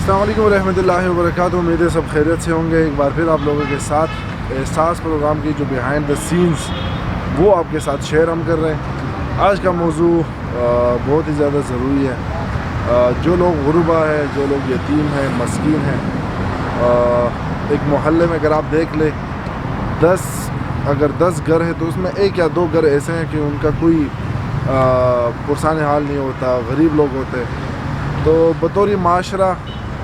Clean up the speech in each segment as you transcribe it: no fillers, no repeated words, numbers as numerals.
अस्सलाम वालेकुम रहमतुल्लाहि व बरकातुहू। उम्मीद है सब खैरियत से होंगे। एक बार फिर आप लोगों के साथ एहसास प्रोग्राम की जो बिहाइंड द सीन्स वो आपके साथ शेयर हम कर रहे हैं। आज का मौजू बहुत ही ज़्यादा ज़रूरी है। जो लोग गुरबा है, जो लोग यतीम हैं, मस्कीन हैं, एक मोहल्ले में अगर आप देख ले 10 घर है तो उसमें 1 या 2 घर ऐसे हैं कि उनका कोई पुरसान हाल नहीं होता, गरीब लोग होते हैं। तो बतौर माशरा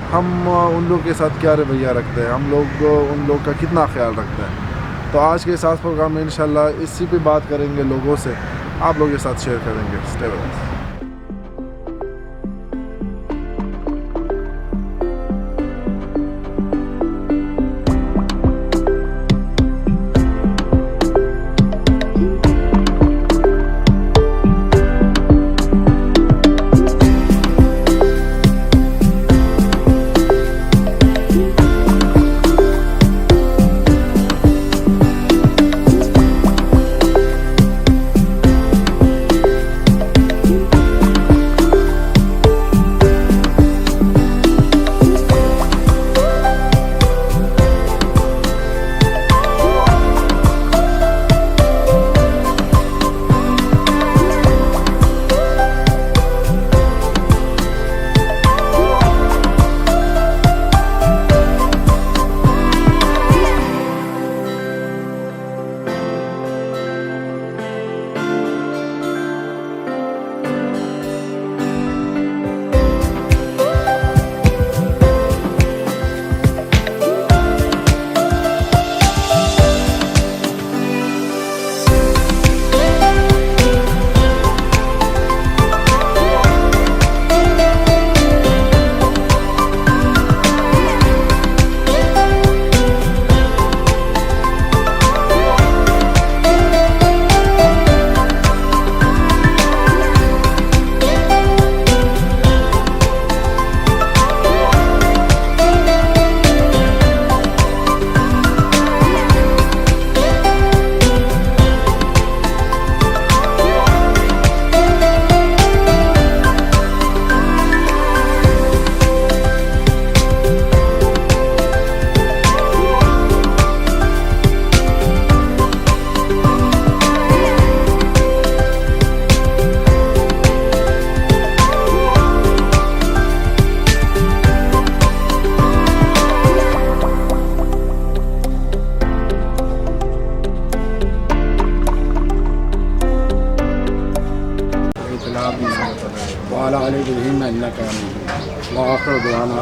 हम उन लोगों के साथ क्या रवैया रखते हैं, हम लोग उन लोग का कितना ख्याल रखते हैं। तो आज के साथ प्रोग्राम में इंशाल्लाह इसी पे बात करेंगे, लोगों से आप लोगों के साथ शेयर करेंगे। Stay with us.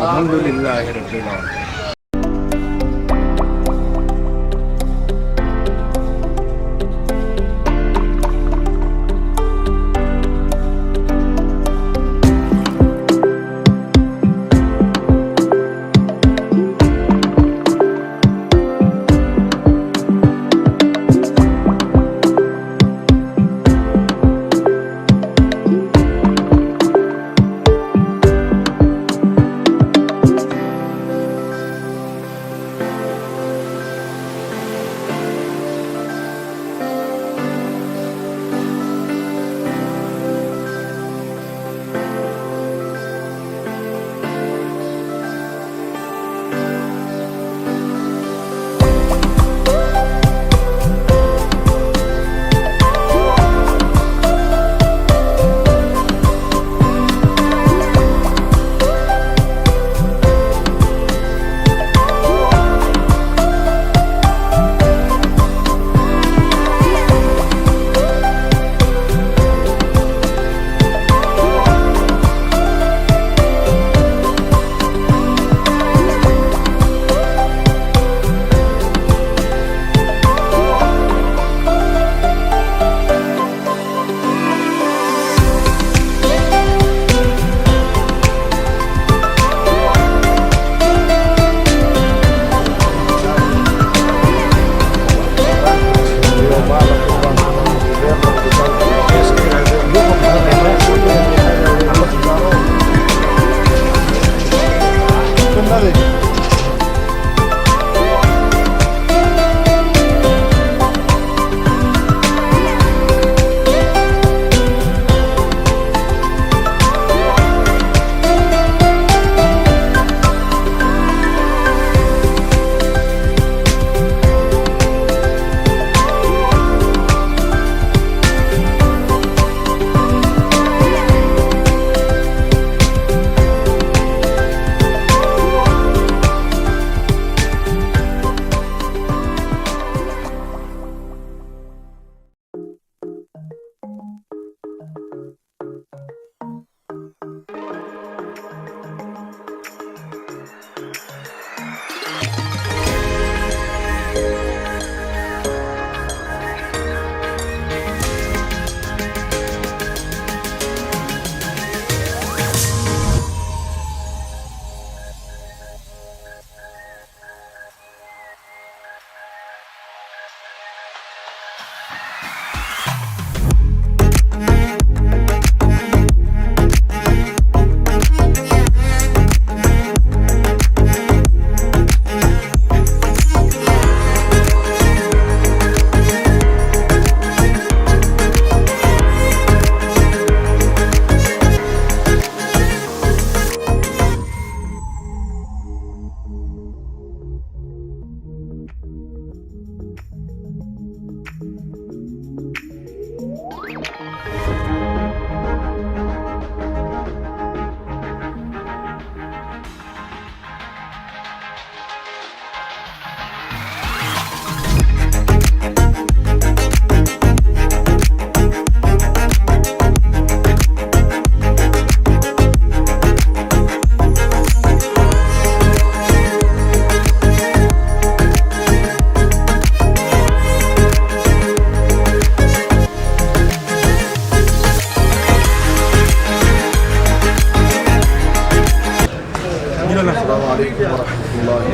अल्हम्दुलिल्लाहि रब्बिल आलमीन।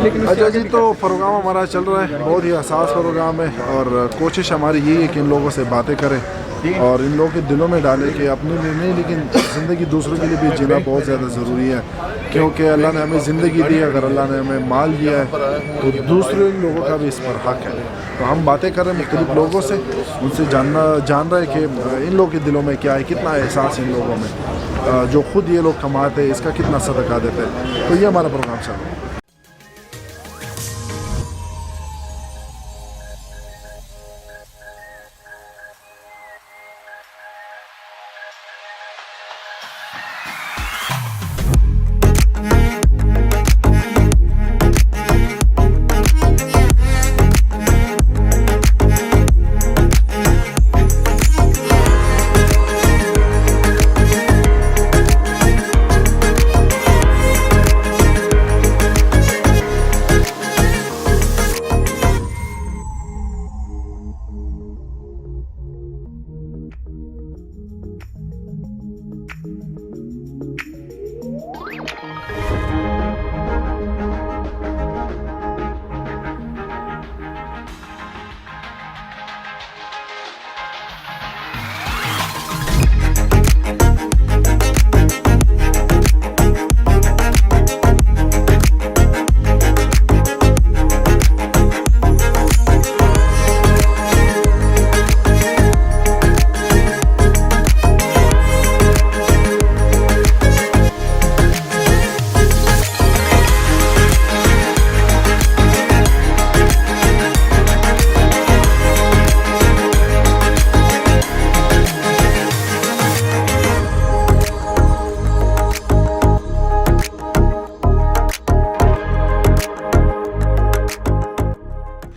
लेकिन अच्छा जी, तो प्रोग्राम हमारा चल रहा है, बहुत ही हसास प्रोग्राम है और कोशिश हमारी यही है कि इन लोगों से बातें करें और इन लोगों के दिलों में डालें कि अपने लिए नहीं लेकिन ज़िंदगी दूसरों के लिए भी जीना बहुत ज़्यादा ज़रूरी है, क्योंकि अल्लाह ने हमें ज़िंदगी दी है, अगर अल्लाह ने हमें माल दिया है तो दूसरे लोगों का भी इस पर हक है। तो हम बातें कर रहे हैं मुख्तलिफ लोगों से, उनसे जान रहे हैं कि इन लोगों के दिलों में क्या है, कितना एहसास इन लोगों में, जो खुद ये लोग कमाते हैं इसका कितना सदका देते हैं। तो ये हमारा प्रोग्राम चल रहा है।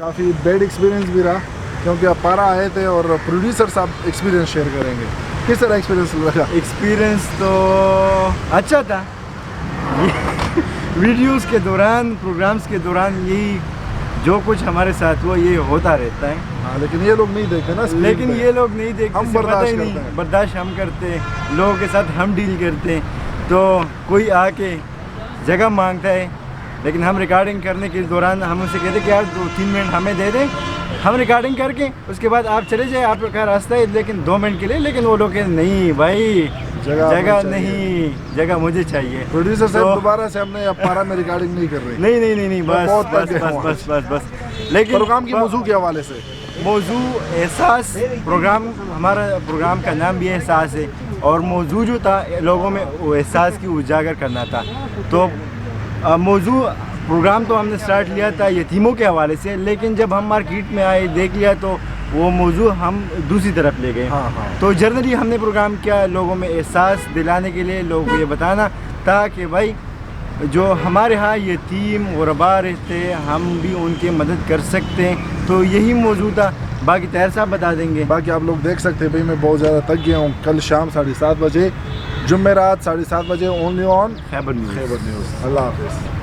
काफ़ी बैड एक्सपीरियंस भी रहा, क्योंकि अपारा आए थे और प्रोड्यूसर साहब एक्सपीरियंस शेयर करेंगे। किस तरह एक्सपीरियंस लगा? एक्सपीरियंस तो अच्छा था। वीडियोस के दौरान, प्रोग्राम्स के दौरान यही जो कुछ हमारे साथ हुआ ये होता रहता है। हाँ, लेकिन ये लोग नहीं देखते ना, लेकिन ये लोग नहीं देखते, हम बर्दाश्त करते हैं। बर्दाश्त हम करते हैं, लोगों के साथ हम डील करते हैं। तो कोई आके जगह मांगता है, लेकिन हम रिकॉर्डिंग करने के दौरान हम उनसे कहते कि यार 2-3 मिनट हमें दे दें, हम रिकॉर्डिंग करके उसके बाद आप चले जाए, आपका रास्ता है लेकिन 2 मिनट के लिए। लेकिन वो लोग कहते नहीं भाई, जगह नहीं, जगह मुझे चाहिए। प्रोड्यूसर साहब दोबारा से हमने अपारा में रिकॉर्डिंग नहीं कर रहे। नहीं, बस। लेकिन प्रोग्राम की मौजू के हवाले से मौजू एहसास, हमारा प्रोग्राम का नाम भी एहसास है और मौजू जो था लोगों में वो एहसास की उजागर करना था। तो मौजू प्रोग्राम तो हमने स्टार्ट लिया था यतीमों के हवाले से, लेकिन जब हम मार्केट में आए देख लिया तो वो मौजू हम दूसरी तरफ ले गए। हाँ। तो जनरली हमने प्रोग्राम किया लोगों में एहसास दिलाने के लिए, लोगों को ये बताना था कि भाई जो हमारे यहाँ यतीम गुरबा रहते हैं हम भी उनकी मदद कर सकते हैं। तो यही मौजू था, बाकी ताहिर साहब बता देंगे। बाकी आप लोग देख सकते हैं भाई, मैं बहुत ज़्यादा थक गया हूँ। कल शाम 7:30 बजे, जुम्मेरात 7:30 बजे, ओनली ऑन खैबर न्यूज़। अल्लाह हाफ़िज़।